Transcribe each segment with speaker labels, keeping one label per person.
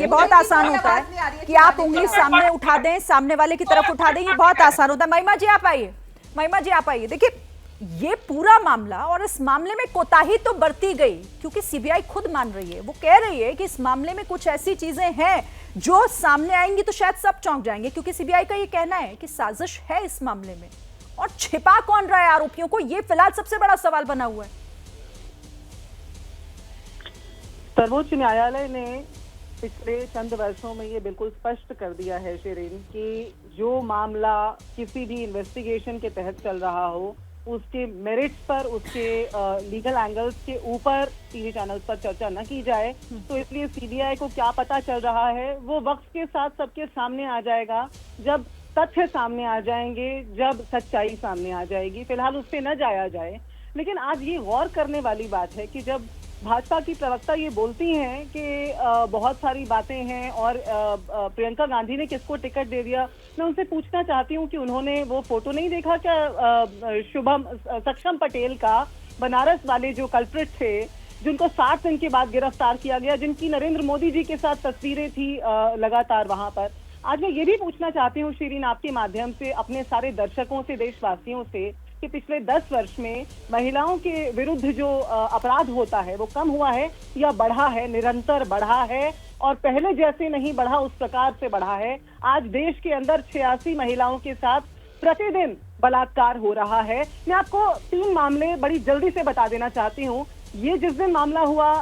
Speaker 1: ये बहुत आसान होता है कि आप उंगली सामने उठा दें, सामने वाले की तरफ उठा दें, ये बहुत आसान होता है। महिमा जी आप आइए, महिमा जी आप आइए। देखिए ये पूरा मामला, और इस मामले में कोताही तो बरती गई क्योंकि सीबीआई खुद मान रही है, वो कह रही है कि इस मामले में कुछ ऐसी चीजें हैं जो सामने आएंगी तो शायद सब चौंक जाएंगे, क्योंकि सीबीआई का ये कहना है कि साजिश है इस मामले में। और छिपा कौन रहा है आरोपियों को, ये फिलहाल सबसे बड़ा सवाल बना हुआ है।
Speaker 2: सर्वोच्च न्यायालय ने पिछले चंद वर्षों में ये बिल्कुल स्पष्ट कर दिया है शिरीन कि जो मामला किसी भी इन्वेस्टिगेशन के तहत चल रहा हो, उसके मेरिट्स पर, उसके लीगल एंगल्स के ऊपर टीवी चैनल्स पर चर्चा न की जाए। तो इसलिए सीबीआई को क्या पता चल रहा है वो वक्त के साथ सबके सामने आ जाएगा, जब तथ्य सामने आ जाएंगे, जब सच्चाई सामने आ जाएगी। फिलहाल उस पर न जाया जाए। लेकिन आज ये गौर करने वाली बात है कि जब भाजपा की प्रवक्ता ये बोलती हैं कि बहुत सारी बातें हैं और प्रियंका गांधी ने किसको टिकट दे दिया, मैं उनसे पूछना चाहती हूँ कि उन्होंने वो फोटो नहीं देखा क्या शुभम सक्षम पटेल का, बनारस वाले जो कल्प्रिट थे जिनको 60 दिन के बाद गिरफ्तार किया गया, जिनकी नरेंद्र मोदी जी के साथ तस्वीरें थी लगातार वहां पर। आज मैं ये भी पूछना चाहती हूँ शिरीन आपके माध्यम से अपने सारे दर्शकों से, देशवासियों से, कि पिछले 10 वर्ष में महिलाओं के विरुद्ध जो अपराध होता है वो कम हुआ है या बढ़ा है? निरंतर बढ़ा है और पहले जैसे नहीं बढ़ा, उस प्रकार से बढ़ा है। आज देश के अंदर 86 महिलाओं के साथ प्रतिदिन बलात्कार हो रहा है। मैं आपको 3 मामले बड़ी जल्दी से बता देना चाहती हूँ। ये जिस दिन मामला हुआ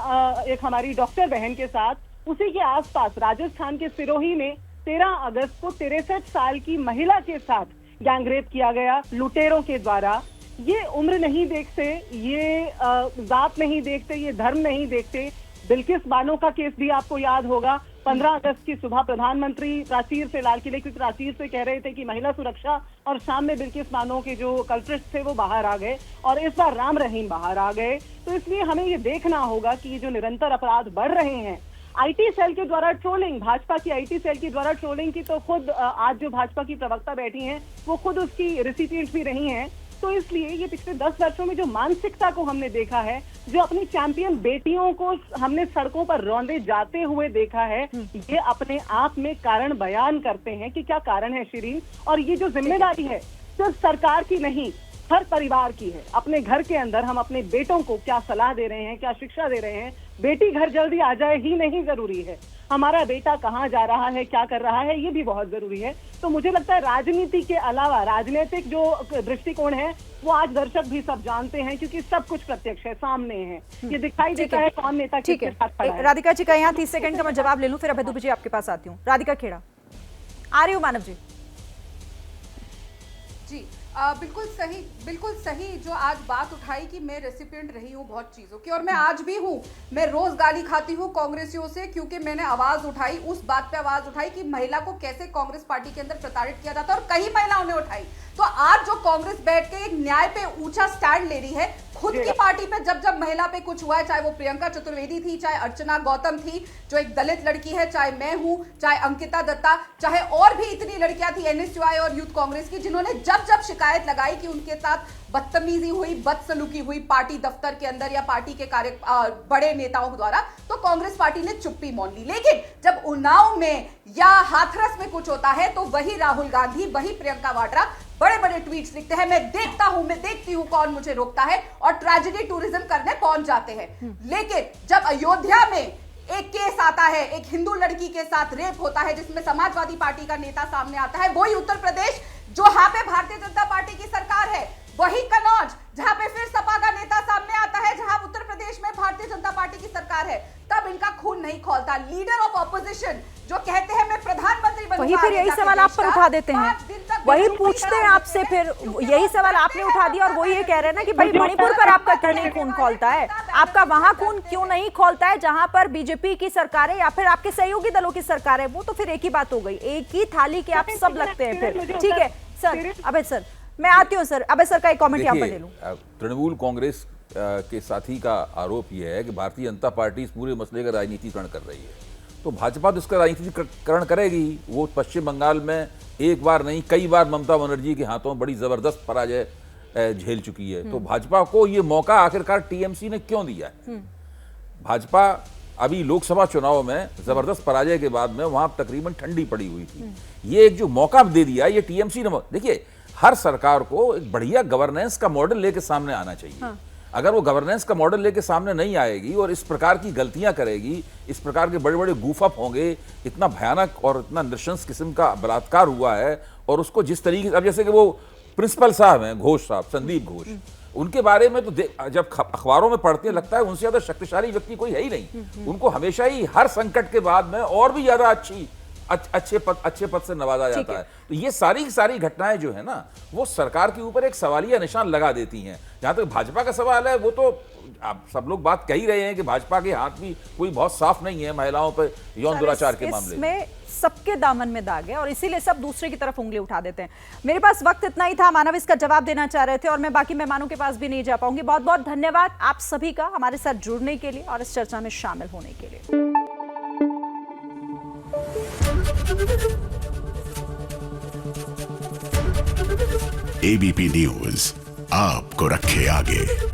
Speaker 2: एक हमारी डॉक्टर बहन के साथ, उसी के आसपास राजस्थान के सिरोही में 13 अगस्त को 63 साल की महिला के साथ गैंगरेप किया गया लुटेरों के द्वारा। ये उम्र नहीं देखते, ये जात नहीं देखते, ये धर्म नहीं देखते। बिल्किस बानो का केस भी आपको याद होगा। 15 अगस्त की सुबह प्रधानमंत्री प्राचीर से, लाल किले की प्राचीर से कह रहे थे कि महिला सुरक्षा, और शाम में बिल्किस बानो के जो कल्प्रिट्स थे वो बाहर आ गए, और इस बार राम रहीम बाहर आ गए। तो इसलिए हमें ये देखना होगा कि ये जो निरंतर अपराध बढ़ रहे हैं, आईटी सेल के द्वारा ट्रोलिंग, भाजपा की आईटी सेल के द्वारा ट्रोलिंग की तो खुद आज जो भाजपा की प्रवक्ता बैठी हैं वो खुद उसकी रिसिपिएंट भी रही हैं। तो इसलिए ये पिछले 10 वर्षों में जो मानसिकता को हमने देखा है, जो अपनी चैंपियन बेटियों को हमने सड़कों पर रौंदे जाते हुए देखा है, ये अपने आप में कारण बयान करते हैं कि क्या कारण है शिरीन। और ये जो जिम्मेदारी है सिर्फ सरकार की नहीं, हर परिवार की है। अपने घर के अंदर हम अपने बेटों को क्या सलाह दे रहे हैं, क्या शिक्षा दे रहे हैं। बेटी घर जल्दी आ जाए ही नहीं जरूरी है, हमारा बेटा कहाँ जा रहा है, क्या कर रहा है, ये भी बहुत जरूरी है। तो मुझे लगता है राजनीति के अलावा राजनीतिक जो दृष्टिकोण है वो आज दर्शक भी सब जानते हैं, क्योंकि सब कुछ प्रत्यक्ष है, सामने है, ये दिखाई देता है कौन नेता किसके साथ खड़ा है।
Speaker 1: राधिका जी का यहाँ 30 सेकंड का मैं जवाब ले लूं, फिर अभय दुबे जी आपके पास आती हूँ। राधिका खेड़ा आ रही हूँ। मानव जी
Speaker 3: जी बिल्कुल सही जो आज बात उठाई कि मैं रेसिपिएंट रही हूँ बहुत चीज़ों की, और मैं आज भी हूँ। मैं रोज गाली खाती हूँ कांग्रेसियों से, क्योंकि मैंने आवाज उठाई, उस बात पे आवाज उठाई कि महिला को कैसे कांग्रेस पार्टी के अंदर प्रताड़ित किया जाता है, और कई महिलाओं ने उठाई। तो आज जो कांग्रेस बैठ के एक न्याय पे ऊंचा स्टैंड ले रही है, खुद की पार्टी पे जब जब महिला पे कुछ हुआ है, चाहे वो प्रियंका चतुर्वेदी थी, चाहे अर्चना गौतम थी जो एक दलित लड़की है, चाहे मैं हूं, चाहे अंकिता दत्ता, चाहे और भी इतनी लड़कियां थी एनएसयूआई और यूथ कांग्रेस की, जिन्होंने जब जब शिकायत लगाई कि उनके साथ बदतमीजी हुई, बदसलूकी हुई पार्टी दफ्तर के अंदर या पार्टी के बड़े नेताओं द्वारा, तो कांग्रेस पार्टी ने चुप्पी मौन ली। लेकिन जब उन्नाव में या हाथरस में कुछ होता है तो वही राहुल गांधी, वही प्रियंका वाड्रा बड़े बड़े ट्वीट्स लिखते हैं, मैं देखता हूं, मैं देखती हूं कौन मुझे रोकता है, और ट्रेजेडी टूरिज्म करने पहुंच जाते हैं। लेकिन जब अयोध्या में एक केस आता है, एक हिंदू लड़की के साथ रेप होता है जिसमें समाजवादी पार्टी का नेता सामने आता है, वही उत्तर प्रदेश जहां पे भारतीय जनता पार्टी की सरकार है, वही कन्नौज जहां पे फिर सपा का नेता सामने आता है, जहां उत्तर प्रदेश में भारतीय जनता पार्टी की सरकार है, तब इनका खून नहीं खौलता। लीडर ऑफ ऑपोजिशन जो कहते हैं मैं प्रधानमंत्री बनूंगा,
Speaker 1: वही फिर यही सवाल आप पर उठा देते हैं, वही पूछते हैं आपसे, फिर यही सवाल आपने उठा दिया, और वही ये कह रहे हैं ना कि भाई मणिपुर पर आपका क्यों नहीं खून खौलता है, आपका वहां खून क्यों नहीं खौलता है जहां पर बीजेपी की सरकार है या फिर आपके सहयोगी दलों की सरकार है। वो तो फिर एक ही बात हो गई, एक ही थाली के आप सब लगते हैं फिर। ठीक है सर, अभय सर मैं आती हूँ सर, अभय सर का एक कमेंट यहाँ पर ले लूं।
Speaker 4: तृणमूल कांग्रेस के साथी का आरोप यह है कि भारतीय जनता पार्टी इस पूरे मसले का राजनीतिकरण कर रही है, तो भाजपा तो इसका राजनीतिकरण करेगी। वो पश्चिम बंगाल में एक बार नहीं कई बार ममता बनर्जी के हाथों बड़ी जबरदस्त पराजय झेल चुकी है। तो भाजपा को ये मौका आखिरकार टीएमसी ने क्यों दिया है? भाजपा अभी लोकसभा चुनाव में जबरदस्त पराजय के बाद में वहां तकरीबन ठंडी पड़ी हुई थी। ये एक जो मौका दे दिया ये टीएमसी ने। देखिए, हर सरकार को एक बढ़िया गवर्नेंस का मॉडल लेके सामने आना चाहिए। अगर वो गवर्नेंस का मॉडल लेके सामने नहीं आएगी और इस प्रकार की गलतियां करेगी, इस प्रकार के बड़े बड़े गूफअप होंगे, इतना भयानक और इतना नृशंस किस्म का बलात्कार हुआ है, और उसको जिस तरीके से, अब जैसे कि वो प्रिंसिपल साहब हैं घोष साहब, संदीप घोष, उनके बारे में तो जब अखबारों में पढ़ते हैं लगता है उनसे ज्यादा शक्तिशाली व्यक्ति कोई है ही नहीं। उनको हमेशा ही हर संकट के बाद में और भी ज्यादा अच्छे पद से नवाजा जाता है। तो ये सारी की सारी घटनाएं जो है ना, वो सरकार के ऊपर एक सवालिया निशान लगा देती हैं। जहां तक भाजपा का सवाल है, वो तो आप सब लोग बात कह ही रहे हैं कि भाजपा के हाथ भी कोई बहुत साफ नहीं है महिलाओं पर यौन दुराचार के मामले में।
Speaker 1: सबके दामन में दाग है और इसीलिए सब दूसरे की तरफ उंगली उठा देते हैं। मेरे पास वक्त इतना ही था, मानव इसका जवाब देना चाह रहे थे और मैं बाकी मेहमानों के पास भी नहीं जा पाऊंगी। बहुत बहुत धन्यवाद आप सभी का हमारे साथ जुड़ने के लिए और इस चर्चा में शामिल होने के लिए।
Speaker 5: एबीपी न्यूज आपको रखे आगे।